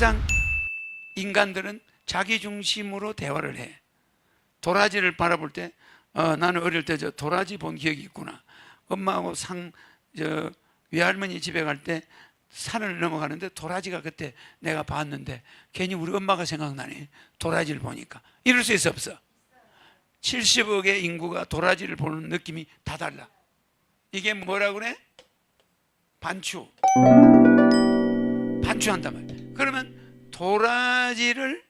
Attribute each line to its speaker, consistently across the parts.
Speaker 1: 항상 인간들은 자기 중심으로 대화를 해. 도라지를 바라볼 때 나는 어릴 때 저 도라지 본 기억이 있구나. 엄마하고 외할머니 집에 갈 때 산을 넘어가는데 도라지가 그때 내가 봤는데 괜히 우리 엄마가 생각나네. 도라지를 보니까. 이럴 수 있어 없어? 70억의 인구가 도라지를 보는 느낌이 다 달라. 이게 뭐라 그래? 반추한단 말이야. 그러면 도라지를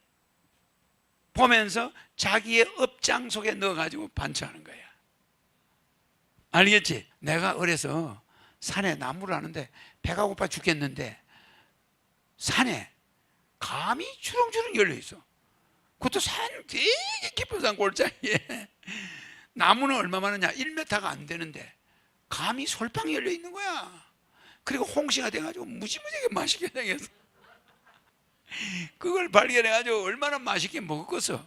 Speaker 1: 보면서 자기의 업장 속에 넣어가지고 반추하는 거야. 알겠지? 내가 어려서 산에 나무를 하는데 배가 고파 죽겠는데 산에 감이 주렁주렁 열려있어. 그것도 산 되게 깊은 산 골짜기에. 나무는 얼마 많으냐? 1m가 안 되는데 감이 솔방이 열려있는 거야. 그리고 홍시가 돼가지고 무지무지하게 맛있게 생겼어. 그걸 발견해가지고 얼마나 맛있게 먹었겠어.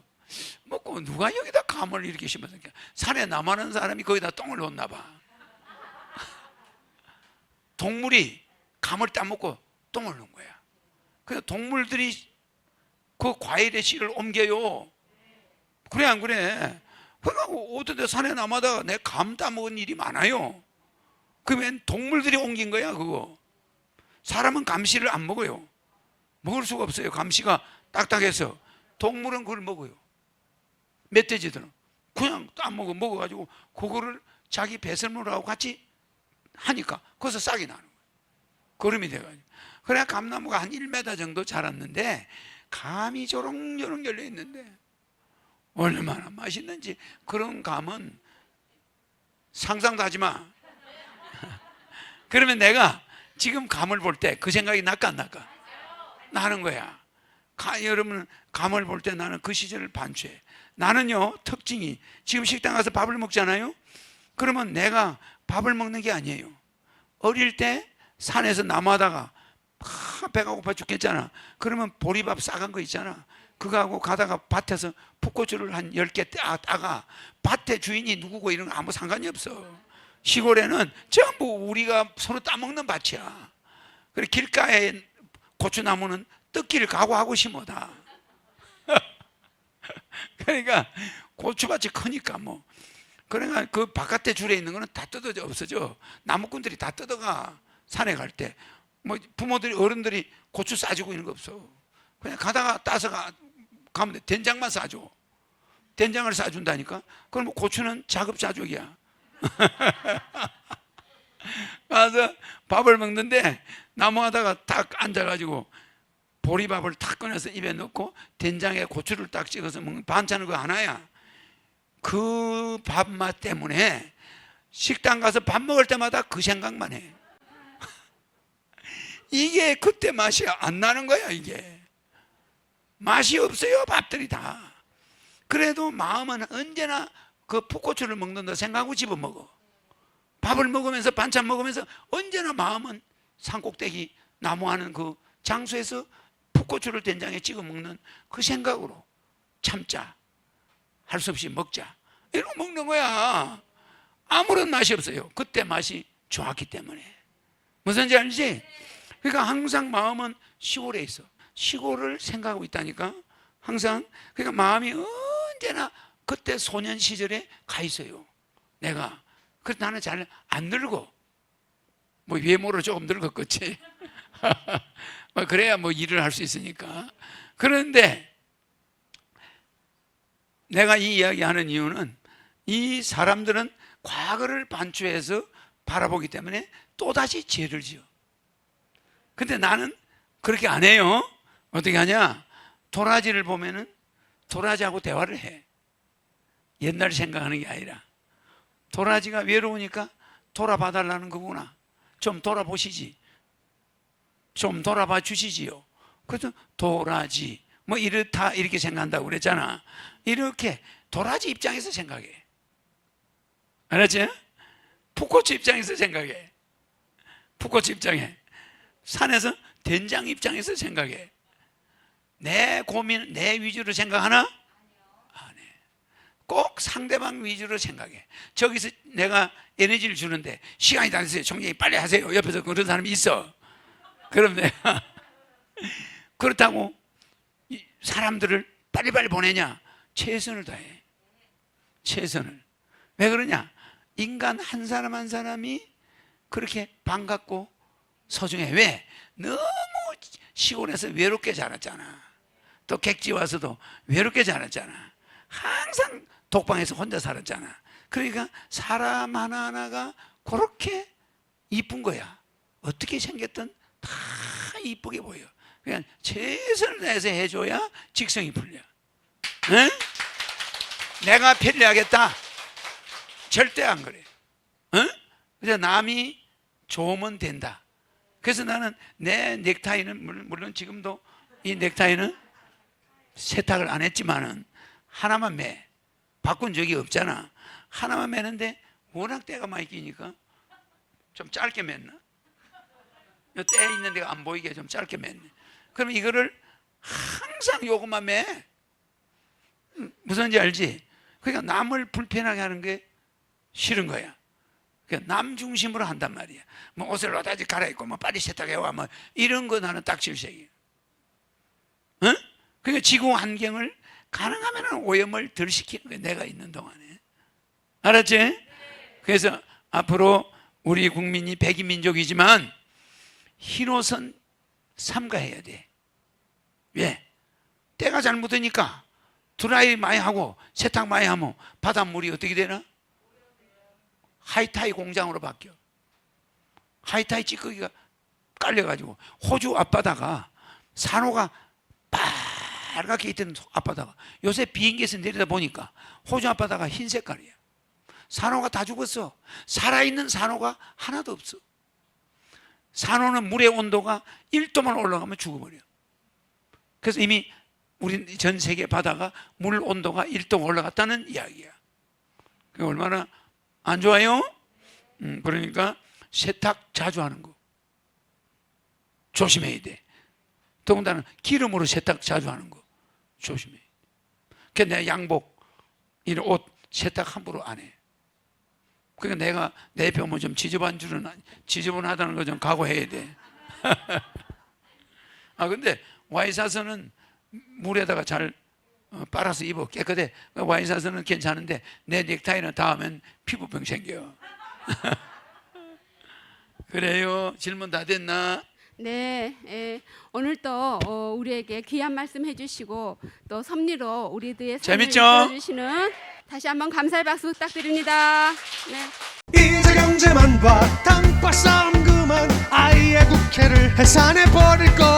Speaker 1: 먹고 누가 여기다 감을 이렇게 심어서 산에 남아는 사람이 거기다 똥을 놓나 봐. 동물이 감을 따먹고 똥을 놓은 거야. 그래서 동물들이 그 과일의 씨를 옮겨요. 그래 안 그래? 그러니까 어떤 데 산에 남아다가 내 감 따먹은 일이 많아요. 그러면 동물들이 옮긴 거야 그거. 사람은 감씨를 안 먹어요. 먹을 수가 없어요. 감씨가 딱딱해서. 동물은 그걸 먹어요. 멧돼지들은 그냥 먹어가지고 그거를 자기 배설물하고 같이 하니까 거기서 싹이 나는 거예요. 거름이 돼가지고. 그래 감나무가 한 1m 정도 자랐는데 감이 조롱조롱 열려 있는데 얼마나 맛있는지. 그런 감은 상상도 하지 마. 그러면 내가 지금 감을 볼 때 그 생각이 날까 안 날까? 나는 거야. 여러분 감을 볼 때 나는 그 시절을 반추해. 나는요 특징이 지금 식당 가서 밥을 먹잖아요. 그러면 내가 밥을 먹는 게 아니에요. 어릴 때 산에서 나무하다가 배가 고파 죽겠잖아. 그러면 보리밥 싸간 거 있잖아. 그거하고 가다가 밭에서 풋고추를 한 10개 따가 밭의 주인이 누구고 이런 거 아무 상관이 없어. 시골에는 전부 우리가 서로 따먹는 밭이야. 그리고 길가에 고추나무는 뜯기를 각오하고 심어다. 그러니까 고추밭이 크니까 뭐. 그러니까 그 바깥에 줄에 있는 거는 다 뜯어져 없어져. 나무꾼들이 다 뜯어가. 산에 갈 때 뭐 부모들이 어른들이 고추 싸주고 이런 거 없어. 그냥 가다가 따서 가면 돼. 된장만 싸줘. 된장을 싸준다니까. 그럼 고추는 자급자족이야. 가서 밥을 먹는데 나무하다가 딱 앉아가지고 보리밥을 탁 꺼내서 입에 넣고 된장에 고추를 딱 찍어서 먹는 반찬은 그거 하나야. 그 밥맛 때문에 식당 가서 밥 먹을 때마다 그 생각만 해. 이게 그때 맛이 안 나는 거야. 이게 맛이 없어요 밥들이 다. 그래도 마음은 언제나 그 풋고추를 먹는다 생각하고 집어먹어. 밥을 먹으면서 반찬 먹으면서 언제나 마음은 산꼭대기 나무하는 그 장소에서 풋고추를 된장에 찍어 먹는 그 생각으로 참자, 할 수 없이 먹자 이러고 먹는 거야. 아무런 맛이 없어요. 그때 맛이 좋았기 때문에. 무슨지 알지? 그러니까 항상 마음은 시골에 있어. 시골을 생각하고 있다니까. 항상. 그러니까 마음이 언제나 그때 소년 시절에 가 있어요. 내가. 그래서 나는 잘 안 늙어. 뭐 외모로 조금 늙었겠지. 그래야 뭐 일을 할 수 있으니까. 그런데 내가 이 이야기 하는 이유는 이 사람들은 과거를 반추해서 바라보기 때문에 또다시 죄를 지어. 근데 나는 그렇게 안 해요. 어떻게 하냐? 도라지를 보면은 도라지하고 대화를 해. 옛날 생각하는 게 아니라 도라지가 외로우니까 돌아봐 달라는 거구나. 좀 돌아보시지. 좀 돌아봐 주시지요. 그래서 도라지 뭐 이렇다 이렇게 생각한다고 그랬잖아. 이렇게 도라지 입장에서 생각해. 알았지? 풋고추 입장에서 생각해. 풋고추 입장에. 산에서 된장 입장에서 생각해. 내 고민, 내 위주로 생각하나? 안 해. 꼭 상대방 위주로 생각해. 저기서 내가 에너지를 주는데 시간이 다 됐어요. 총장님 빨리 하세요. 옆에서 그런 사람이 있어. 그럼 내가 그렇다고 이 사람들을 빨리빨리 보내냐? 최선을 다해. 최선을. 왜 그러냐? 인간 한 사람 한 사람이 그렇게 반갑고 소중해. 왜? 너무 시골에서 외롭게 자랐잖아. 또 객지 와서도 외롭게 자랐잖아. 항상 독방에서 혼자 살았잖아. 그러니까 사람 하나하나가 그렇게 이쁜 거야. 어떻게 생겼든 다 이쁘게 보여. 그냥 최선을 다해서 해줘야 직성이 풀려. 응? 내가 편리하겠다? 절대 안 그래. 응? 그래서 남이 좋으면 된다. 그래서 나는 내 넥타이는 물론 지금도 이 넥타이는 세탁을 안 했지만은 하나만 매. 바꾼 적이 없잖아. 하나만 매는데 워낙 때가 많이 끼니까 좀 짧게 맸나? 때 있는 데가 안 보이게 좀 짧게 맸네. 그럼 이거를 항상 요것만 매. 무슨지 알지? 그러니까 남을 불편하게 하는 게 싫은 거야. 그러니까 남 중심으로 한단 말이야. 뭐 옷을 어디까지 갈아입고 뭐 빨리 세탁해와 뭐 이런 거 나는 딱 질색이야. 응? 그러니까 지구 환경을 가능하면 오염을 덜 시키는 거야. 내가 있는 동안에. 알았지? 그래서 앞으로 우리 국민이 백이민족이지만 흰옷은 삼가해야 돼. 왜? 때가 잘못되니까 드라이 많이 하고 세탁 많이 하면 바닷물이 어떻게 되나? 하이타이 공장으로 바뀌어. 하이타이 찌꺼기가 깔려가지고 호주 앞바다가 산호가 빨갛게 있던 앞바다가 요새 비행기에서 내리다 보니까 호주 앞바다가 흰 색깔이야. 산호가 다 죽었어. 살아있는 산호가 하나도 없어. 산호는 물의 온도가 1도만 올라가면 죽어버려. 그래서 이미 우리 전 세계 바다가 물 온도가 1도 올라갔다는 이야기야. 그게 얼마나 안 좋아요? 그러니까 세탁 자주 하는 거 조심해야 돼. 더군다나 기름으로 세탁 자주 하는 거 조심해. 그래서 내 양복, 이런 옷 세탁 함부로 안 해. 그러니까 내가 내 뼈만 좀 지저분하다는 거 좀 각오해야 돼. 아 근데 와이사스는 물에다가 잘 빨아서 입어. 깨끗해. 와이사스는 괜찮은데 내 넥타이는 닿으면 피부병 생겨. 그래요. 질문 다 됐나?
Speaker 2: 네, 오늘 또 우리에게 귀한 말씀 해주시고 또 섭리로 우리들의 삶을
Speaker 1: 재밌죠?
Speaker 2: 이끌어주시는 다시 한번 감사의 박수 부탁드립니다. 네.
Speaker 3: 이제 경제만 봐 단팥 싸움 그만 아이의 국회를 해산해버릴 거